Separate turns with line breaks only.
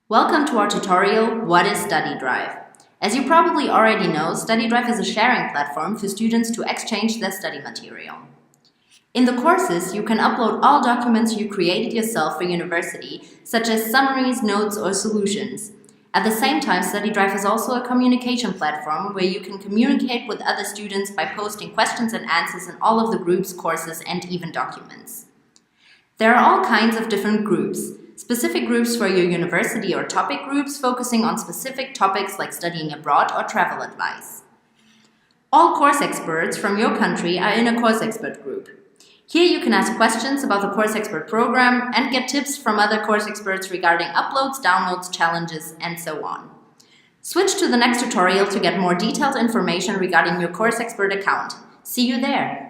Welcome to our tutorial, What is Studydrive? As you probably already know, Studydrive is a sharing platform for students to exchange their study material. In the courses, you can upload all documents you created yourself for university, such as summaries, notes, or solutions. At the same time, Studydrive is also a communication platform where you can communicate with other students by posting questions and answers in all of the groups, courses, and even documents. There are all kinds of different groups. Specific groups for your university or topic groups focusing on specific topics like studying abroad or travel advice. All course experts from your country are in a course expert group. Here you can ask questions about the course expert program and get tips from other course experts regarding uploads, downloads, challenges, and so on. Switch to the next tutorial to get more detailed information regarding your course expert account. See you there!